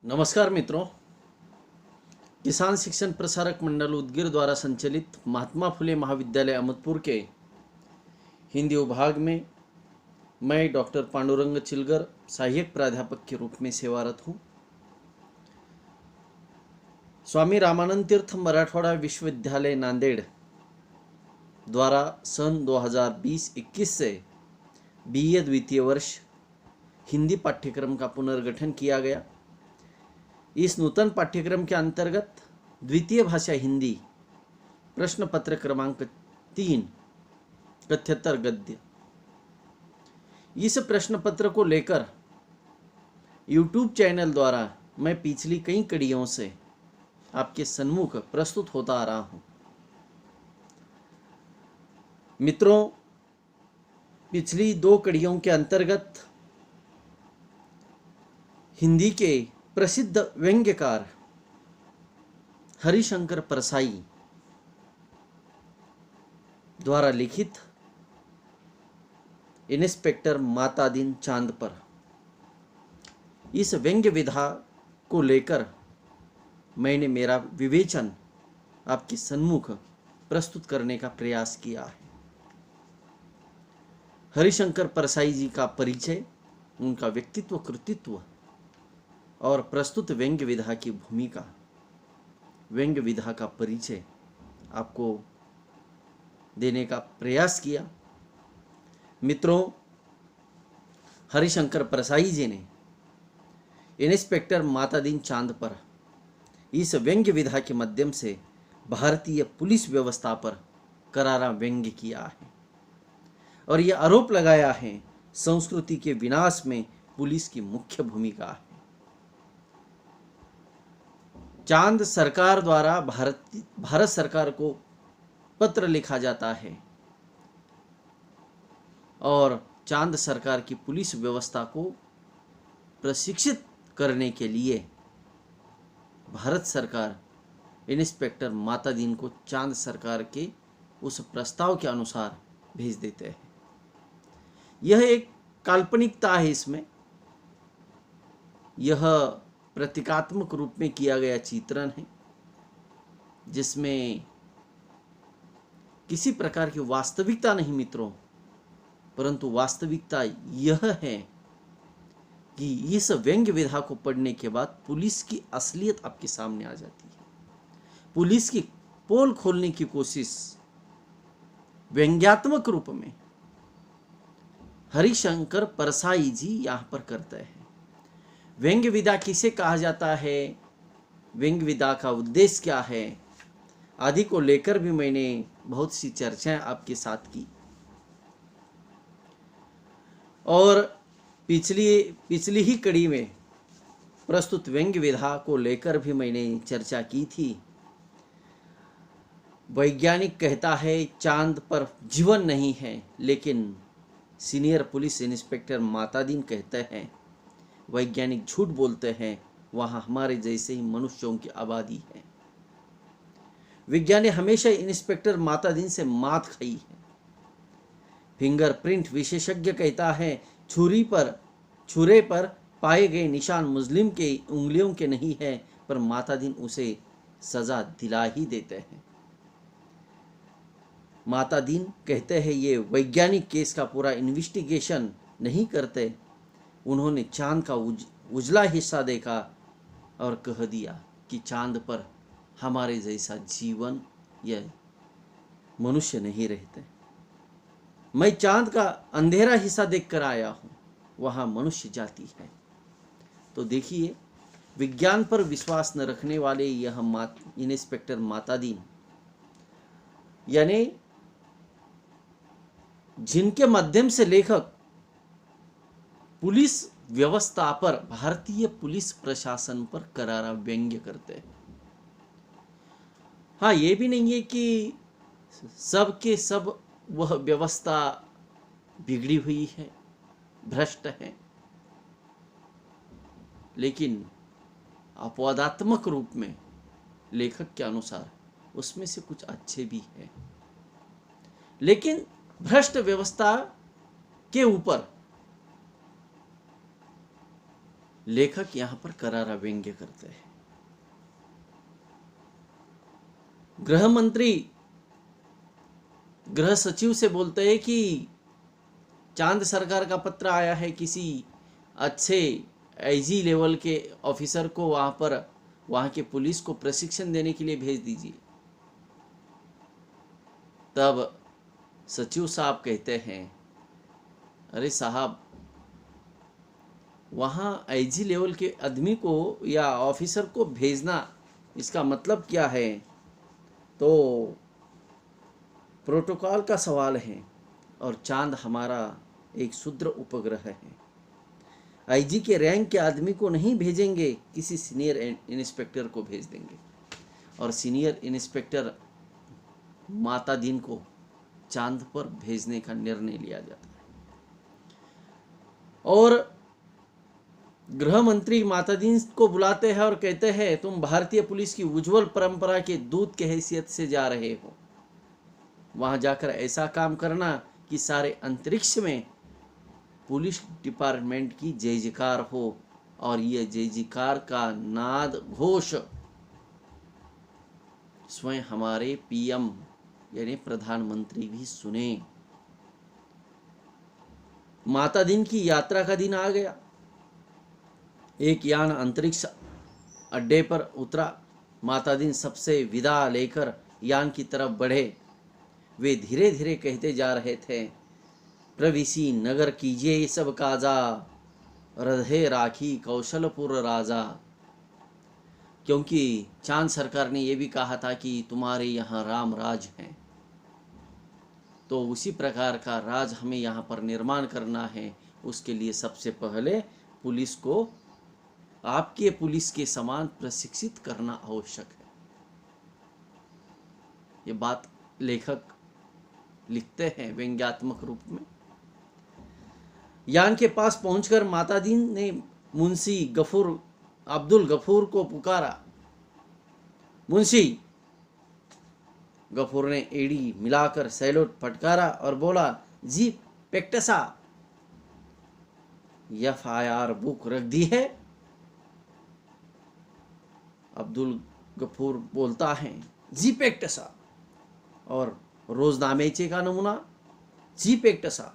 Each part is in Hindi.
नमस्कार मित्रों। किसान शिक्षण प्रसारक मंडल उदगीर द्वारा संचालित महात्मा फुले महाविद्यालय अहमदपुर के हिंदी विभाग में मैं डॉक्टर पांडुरंग चिलगर सहायक प्राध्यापक के रूप में सेवारत हूँ। स्वामी रामानंद तीर्थ मराठवाड़ा विश्वविद्यालय नांदेड़ द्वारा सन 2020-21 से BA द्वितीय वर्ष हिंदी पाठ्यक्रम का पुनर्गठन किया गया। इस नूतन पाठ्यक्रम के अंतर्गत द्वितीय भाषा हिंदी प्रश्न पत्र क्रमांक 3 कथ्यतर गद्य, इस प्रश्न पत्र को लेकर YouTube चैनल द्वारा मैं पिछली कई कड़ियों से आपके सन्मुख प्रस्तुत होता आ रहा हूं। मित्रों, पिछली 2 कड़ियों के अंतर्गत हिंदी के प्रसिद्ध व्यंग्यकार हरिशंकर परसाई द्वारा लिखित इंस्पेक्टर मातादीन चांद पर, इस व्यंग्य विधा को लेकर मैंने मेरा विवेचन आपके सन्मुख प्रस्तुत करने का प्रयास किया है। हरिशंकर परसाई जी का परिचय, उनका व्यक्तित्व, कृतित्व और प्रस्तुत व्यंग्य विधा की भूमिका, व्यंग्य विधा का परिचय आपको देने का प्रयास किया। मित्रों, हरिशंकर परसाई जी ने इंस्पेक्टर मातादीन चांद पर इस व्यंग्य विधा के माध्यम से भारतीय पुलिस व्यवस्था पर करारा व्यंग्य किया है और यह आरोप लगाया है संस्कृति के विनाश में पुलिस की मुख्य भूमिका है। चांद सरकार द्वारा भारत सरकार को पत्र लिखा जाता है और चांद सरकार की पुलिस व्यवस्था को प्रशिक्षित करने के लिए भारत सरकार इंस्पेक्टर मातादीन को चांद सरकार के उस प्रस्ताव के अनुसार भेज देते हैं। यह एक काल्पनिकता है, इसमें यह प्रतीकात्मक रूप में किया गया चित्रण है जिसमें किसी प्रकार की वास्तविकता नहीं मित्रों, परंतु वास्तविकता यह है कि इस व्यंग्य विधा को पढ़ने के बाद पुलिस की असलियत आपके सामने आ जाती है। पुलिस की पोल खोलने की कोशिश व्यंग्यात्मक रूप में हरिशंकर परसाई जी यहां पर करते हैं। व्यंग्य विधा किसे कहा जाता है, व्यंग्य विधा का उद्देश्य क्या है, आदि को लेकर भी मैंने बहुत सी चर्चाएं आपके साथ की और पिछली ही कड़ी में प्रस्तुत व्यंग्य विधा को लेकर भी मैंने चर्चा की थी। वैज्ञानिक कहता है चांद पर जीवन नहीं है, लेकिन सीनियर पुलिस इंस्पेक्टर मातादीन कहते हैं वैज्ञानिक झूठ बोलते हैं, वहां हमारे जैसे ही मनुष्यों की आबादी है। विज्ञान ने हमेशा इंस्पेक्टर मातादीन से मात खाई है। फिंगरप्रिंट विशेषज्ञ कहता है छुरे पर पाए गए निशान मुस्लिम के उंगलियों के नहीं है, पर मातादीन उसे सजा दिला ही देते हैं। मातादीन कहते हैं ये वैज्ञानिक केस का पूरा इन्वेस्टिगेशन नहीं करते, उन्होंने चांद का उजला हिस्सा देखा और कह दिया कि चांद पर हमारे जैसा जीवन या मनुष्य नहीं रहते। मैं चांद का अंधेरा हिस्सा देखकर आया हूं, वहां मनुष्य जाति है। तो देखिए, विज्ञान पर विश्वास न रखने वाले यह इंस्पेक्टर मातादीन, यानी जिनके माध्यम से लेखक पुलिस व्यवस्था पर, भारतीय पुलिस प्रशासन पर करारा व्यंग्य करते हैं। हाँ, ये भी नहीं है कि सब के सब वह व्यवस्था बिगड़ी हुई है, भ्रष्ट है, लेकिन अपवादात्मक रूप में लेखक के अनुसार उसमें से कुछ अच्छे भी हैं। लेकिन भ्रष्ट व्यवस्था के ऊपर लेखक यहां पर करारा व्यंग्य करते हैं। गृह मंत्री गृह सचिव से बोलते हैं कि चांद सरकार का पत्र आया है, किसी अच्छे आईजी लेवल के ऑफिसर को वहां के पुलिस को प्रशिक्षण देने के लिए भेज दीजिए। तब सचिव साहब कहते हैं, अरे साहब, वहां आईजी लेवल के आदमी को या ऑफिसर को भेजना, इसका मतलब क्या है? तो प्रोटोकॉल का सवाल है और चांद हमारा एक क्षुद्र उपग्रह है। आईजी के रैंक के आदमी को नहीं भेजेंगे, किसी सीनियर इंस्पेक्टर को भेज देंगे और सीनियर इंस्पेक्टर माता दिन को चांद पर भेजने का निर्णय लिया जाता है। और गृह मंत्री माता दिन को बुलाते हैं और कहते हैं, तुम भारतीय पुलिस की उज्जवल परंपरा के दूत के हैसियत से जा रहे हो, वहां जाकर ऐसा काम करना कि सारे अंतरिक्ष में पुलिस डिपार्टमेंट की जय जयकार हो और ये जय जयकार का नाद घोष स्वयं हमारे पीएम यानी प्रधानमंत्री भी सुने। माता दिन की यात्रा का दिन आ गया। एक यान अंतरिक्ष अड्डे पर उतरा। माता दिन सबसे विदा लेकर यान की तरफ बढ़े। वे धीरे धीरे कहते जा रहे थे, प्रविशी नगर कीजिए सब काजा, रधे राखी कौशलपुर राजा। क्योंकि चांद सरकार ने यह भी कहा था कि तुम्हारे यहाँ राम राज है, तो उसी प्रकार का राज हमें यहाँ पर निर्माण करना है। उसके लिए सबसे पहले पुलिस को आपके पुलिस के समान प्रशिक्षित करना आवश्यक है। ये बात लेखक लिखते हैं व्यंग्यात्मक रूप में। यान के पास पहुंचकर माता दिन ने मुंशी अब्दुल गफूर को पुकारा। मुंशी गफूर ने एड़ी मिलाकर सैल्यूट फटकारा और बोला, जी पेक्टसा, FIR बुक रख दी है? अब्दुल गफूर बोलता है, जी पेक्टसा। और रोजनामेचे का नमूना? जी पेक्टसा।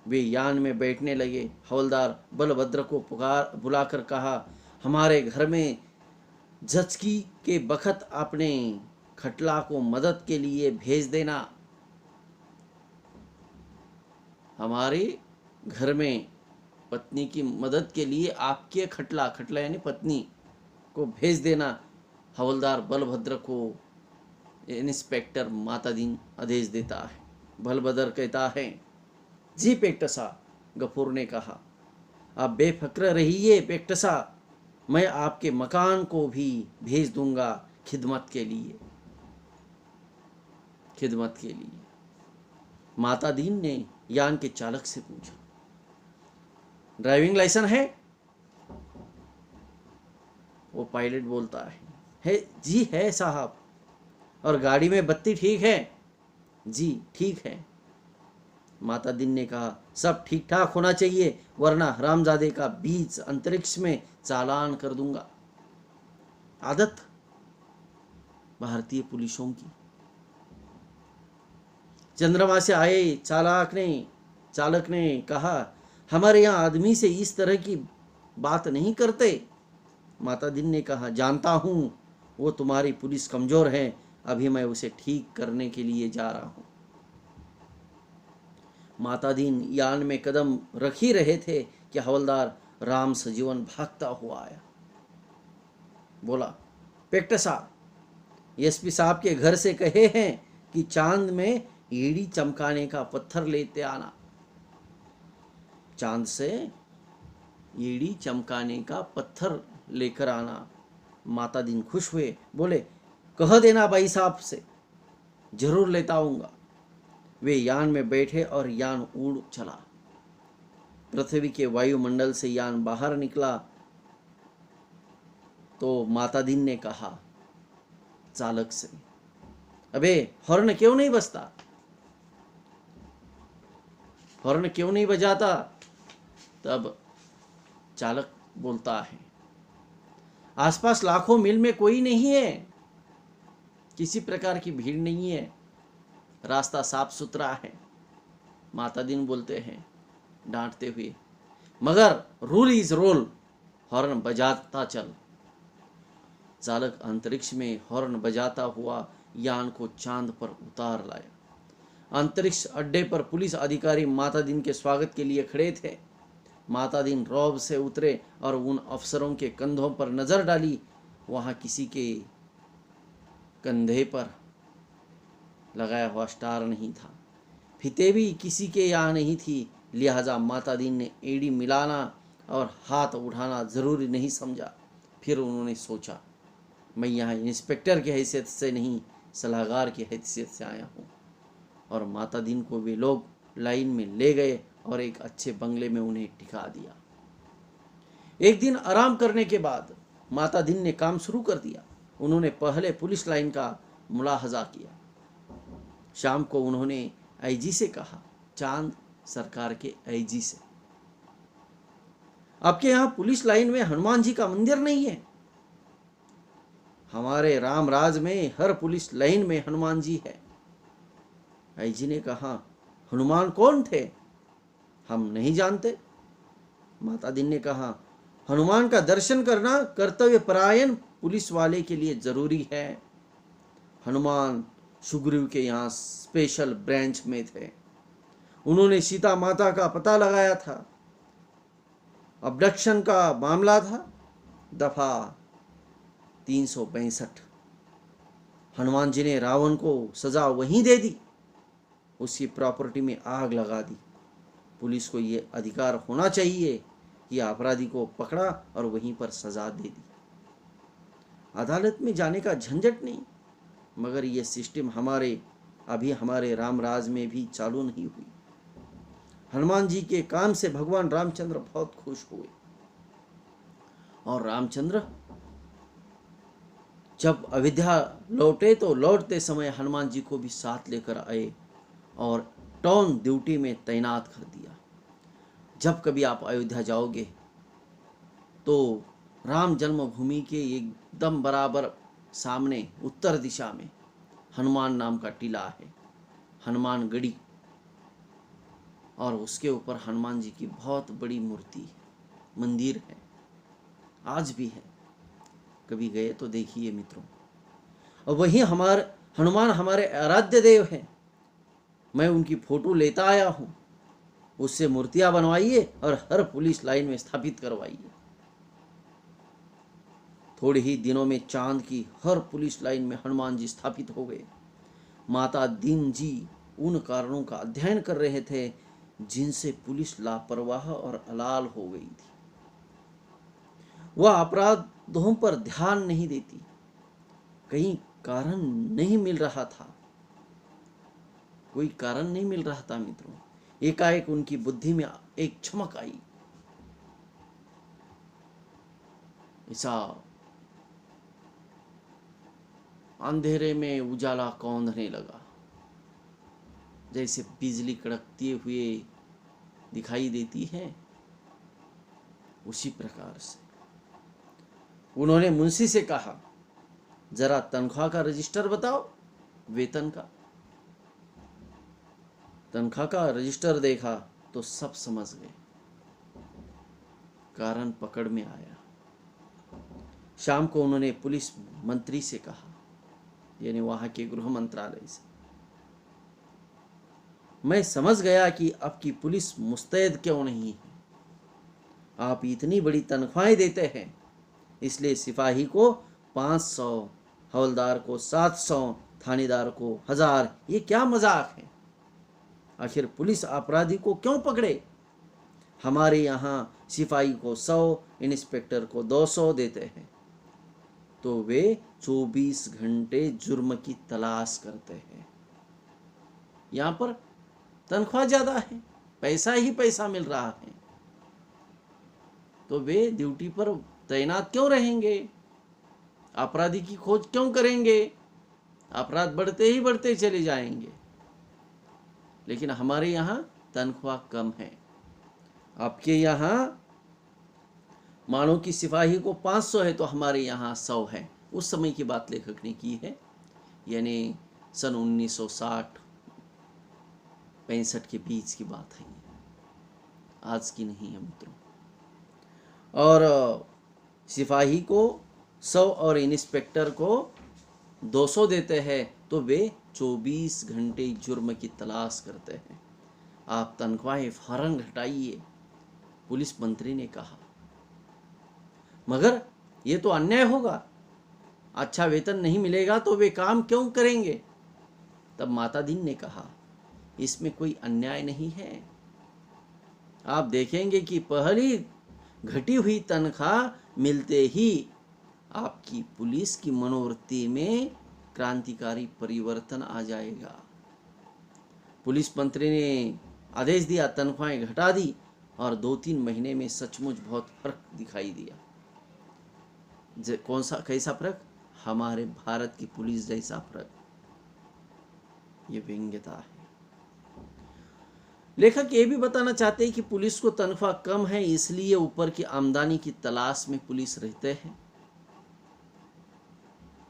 वे यान में बैठने लगे। हवलदार बलभद्र को बुलाकर कहा, हमारे घर में झचकी के बखत अपने खटला को मदद के लिए भेज देना। हमारे घर में पत्नी की मदद के लिए आपके खटला यानी पत्नी को भेज देना। हवलदार बलभद्र को इंस्पेक्टर माता दिन आदेश देता है। बलभद्र कहता है, जी पेक्टसा। गफूर ने कहा, आप बेफिक्र रहिए पेक्टसा, मैं आपके मकान को भी भेज दूंगा खिदमत के लिए। माता दीन ने यान के चालक से पूछा, ड्राइविंग लाइसेंस है? वो पायलट बोलता है जी है साहब। और गाड़ी में बत्ती ठीक है? जी ठीक है। माता दिन ने कहा, सब ठीक ठाक होना चाहिए, वरना हरामजादे का बीच अंतरिक्ष में चालान कर दूंगा। आदत भारतीय पुलिसों की। चंद्रमा से आए चालक ने कहा, हमारे यहाँ आदमी से इस तरह की बात नहीं करते। माता दिन ने कहा, जानता हूं वो तुम्हारी पुलिस कमजोर है, अभी मैं उसे ठीक करने के लिए जा रहा हूं। माता दिन यान में कदम रख ही रहे थे कि हवलदार राम सजीवन भागता हुआ आया। बोला, पेक्टसा, एसपी साहब के घर से कहे हैं कि चांद में एड़ी चमकाने का पत्थर लेते आना। चांद से एड़ी चमकाने का पत्थर लेकर आना। माता दिन खुश हुए, बोले, कह देना भाई साहब से, जरूर लेता आऊंगा। वे यान में बैठे और यान उड़ चला। पृथ्वी के वायुमंडल से यान बाहर निकला तो माता दिन ने कहा चालक से, अबे हॉर्न क्यों नहीं बजता? हॉर्न क्यों नहीं बजाता? तब चालक बोलता है। आसपास लाखों मील में कोई नहीं है, किसी प्रकार की भीड़ नहीं है, रास्ता साफ सुथरा है। माता दीन बोलते हैं डांटते हुए, मगर रूल इज रोल, हॉर्न बजाता चल। चालक अंतरिक्ष में हॉर्न बजाता हुआ यान को चांद पर उतार लाया। अंतरिक्ष अड्डे पर पुलिस अधिकारी माता दीन के स्वागत के लिए खड़े थे। माता दीन रौब से उतरे और उन अफसरों के कंधों पर नजर डाली। वहां किसी के कंधे पर लगाया हुआ स्टार नहीं था, फीते भी किसी के यहाँ नहीं थी। लिहाजा माता दीन ने एड़ी मिलाना और हाथ उठाना जरूरी नहीं समझा। फिर उन्होंने सोचा, मैं यहाँ इंस्पेक्टर की हैसियत से नहीं, सलाहकार की हैसियत से आया हूँ। और माता दीन को वे लोग लाइन में ले गए और एक अच्छे बंगले में उन्हें टिका दिया। एक दिन आराम करने के बाद माता दीन ने काम शुरू कर दिया। उन्होंने पहले पुलिस लाइन का मुलाहजा किया। शाम को उन्होंने आईजी से कहा, चांद सरकार के आईजी से, आपके यहाँ पुलिस लाइन में हनुमान जी का मंदिर नहीं है? हमारे रामराज में हर पुलिस लाइन में हनुमान जी है। आईजी ने कहा, हनुमान कौन थे? हम नहीं जानते। माता दीन ने कहा, हनुमान का दर्शन करना कर्तव्य परायण पुलिस वाले के लिए जरूरी है। हनुमान सुग्रीव के यहाँ स्पेशल ब्रांच में थे। उन्होंने सीता माता का पता लगाया था। अबडक्शन का मामला था, दफा 362। हनुमान जी ने रावण को सजा वहीं दे दी, उसकी प्रॉपर्टी में आग लगा दी। पुलिस को ये अधिकार होना चाहिए कि अपराधी को पकड़ा और वहीं पर सजा दे दी। अदालत में जाने का झंझट नहीं। मगर ये सिस्टम हमारे रामराज में भी चालू नहीं हुई। हनुमान जी के काम से भगवान रामचंद्र बहुत खुश हुए और रामचंद्र जब अयोध्या लौटे तो लौटते समय हनुमान जी को भी साथ लेकर आए और टाउन ड्यूटी में तैनात कर दिया। जब कभी आप अयोध्या जाओगे तो राम जन्मभूमि के एकदम बराबर सामने उत्तर दिशा में हनुमान नाम का टीला है, हनुमान गढ़ी, और उसके ऊपर हनुमान जी की बहुत बड़ी मूर्ति है, मंदिर है, आज भी है। कभी गए तो देखिए मित्रों। और वही हनुमान हमारे आराध्य देव हैं। मैं उनकी फोटो लेता आया हूं, उससे मूर्तियां बनवाइए और हर पुलिस लाइन में स्थापित करवाइए। थोड़े ही दिनों में चांद की हर पुलिस लाइन में हनुमान जी स्थापित हो गए। माता दीन जी उन कारणों का अध्ययन कर रहे थे जिनसे पुलिस लापरवाह और अलाल हो गई थी। वह अपराधों पर ध्यान नहीं देती। कहीं कारण नहीं मिल रहा था, कोई कारण नहीं मिल रहा था मित्रों। एकाएक उनकी बुद्धि में एक चमक आई। ऐसा अंधेरे में उजाला कौंधने लगा, जैसे बिजली कड़कती हुए दिखाई देती है, उसी प्रकार से उन्होंने मुंशी से कहा, जरा तनख्वाह का रजिस्टर बताओ, वेतन का। तनख्वाह का रजिस्टर देखा तो सब समझ गए, कारण पकड़ में आया। शाम को उन्होंने पुलिस मंत्री से कहा, यानी वहां के गृह मंत्रालय से, मैं समझ गया कि आपकी पुलिस मुस्तैद क्यों नहीं है। आप इतनी बड़ी तनख्वाहें देते हैं, इसलिए सिपाही को 500, हवलदार को 700, थानेदार को 1000। ये क्या मजाक है? आखिर पुलिस अपराधी को क्यों पकड़े? हमारे यहाँ सिपाही को 100, इंस्पेक्टर को 200 देते हैं, तो वे 24 घंटे जुर्म की तलाश करते हैं। यहाँ पर तनख्वाह ज्यादा है, पैसा ही पैसा मिल रहा है, तो वे ड्यूटी पर तैनात क्यों रहेंगे? अपराधी की खोज क्यों करेंगे? अपराध बढ़ते ही बढ़ते चले जाएंगे। लेकिन हमारे यहाँ तनख्वाह कम है, आपके यहाँ मानो कि सिपाही को 500 है तो हमारे यहाँ 100 है। उस समय की बात लेखक ने की है, यानी सन 1960-65 के बीच की बात है, आज की नहीं है मित्रों। और सिपाही को 100 और इंस्पेक्टर को 200 देते हैं तो वे 24 घंटे जुर्म की तलाश करते हैं। आप तनख्वाहें फौरन घटाइए, पुलिस मंत्री ने कहा। मगर ये तो अन्याय होगा, अच्छा वेतन नहीं मिलेगा तो वे काम क्यों करेंगे? तब माता दीन ने कहा, इसमें कोई अन्याय नहीं है। आप देखेंगे कि पहली घटी हुई तनख्वाह मिलते ही आपकी पुलिस की मनोवृत्ति में क्रांतिकारी परिवर्तन आ जाएगा। पुलिस मंत्री ने आदेश दिया, तनख्वाहें घटा दी और 2-3 महीने में सचमुच बहुत फर्क दिखाई दिया। कौन सा, कैसा फर्क? हमारे भारत की पुलिस जैसा फर्क। ये व्यंग्यता है। लेखक ये भी बताना चाहते हैं कि पुलिस को तनख्वाह कम है, इसलिए ऊपर की आमदनी की तलाश में पुलिस रहते हैं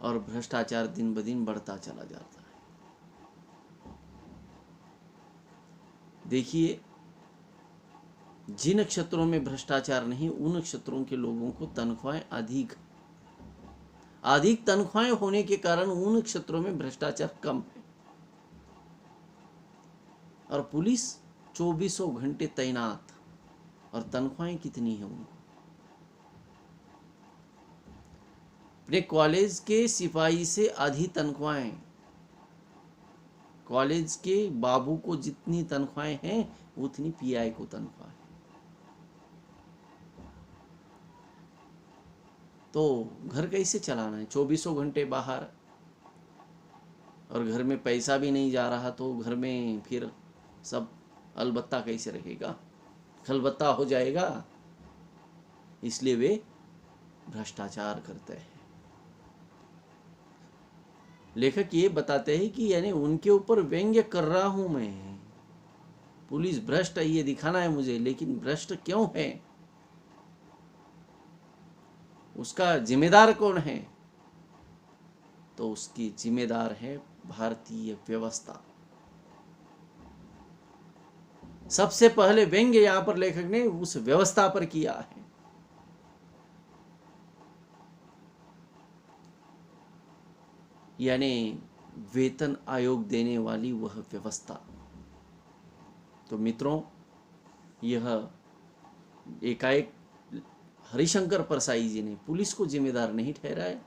और भ्रष्टाचार दिन ब दिन बढ़ता चला जाता है। देखिए, जिन क्षेत्रों में भ्रष्टाचार नहीं, उन क्षेत्रों के लोगों को तनख्वाहें अधिक तनख्वाहें होने के कारण उन क्षेत्रों में भ्रष्टाचार कम है। और पुलिस 24 घंटे तैनात, और तनख्वाहें कितनी है उनको? अपने कॉलेज के सिपाही से आधी तनख्वाहें, कॉलेज के बाबू को जितनी तनख्वाहें हैं उतनी पीआई को तनख्वाह है। तो घर कैसे चलाना है? 24 घंटे बाहर और घर में पैसा भी नहीं जा रहा, तो घर में फिर सब अलबत्ता कैसे रहेगा? खलबत्ता हो जाएगा। इसलिए वे भ्रष्टाचार करते हैं। लेखक ये बताते हैं कि यानी उनके ऊपर व्यंग्य कर रहा हूं मैं, पुलिस भ्रष्ट है ये दिखाना है मुझे, लेकिन भ्रष्ट क्यों है, उसका जिम्मेदार कौन है? तो उसकी जिम्मेदार है भारतीय व्यवस्था। सबसे पहले व्यंग्य यहां पर लेखक ने उस व्यवस्था पर किया है। यानी वेतन आयोग देने वाली वह व्यवस्था। तो मित्रों, यह एकाएक हरिशंकर परसाई जी ने पुलिस को जिम्मेदार नहीं ठहराया।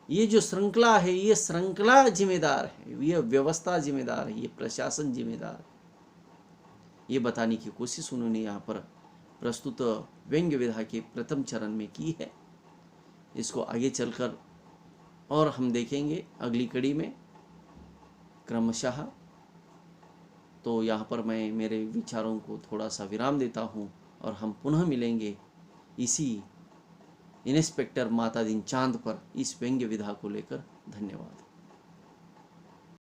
ये जो श्रृंखला है, ये श्रृंखला जिम्मेदार है, यह व्यवस्था जिम्मेदार है, ये प्रशासन जिम्मेदार है। ये बताने की कोशिश उन्होंने यहाँ पर प्रस्तुत व्यंग्य विधा के प्रथम चरण में की है। इसको आगे चलकर और हम देखेंगे अगली कड़ी में क्रमशः। तो यहाँ पर मैं मेरे विचारों को थोड़ा सा विराम देता हूँ और हम पुनः मिलेंगे इसी इंस्पेक्टर माता दीन चांद पर इस व्यंग्य विधा को लेकर। धन्यवाद।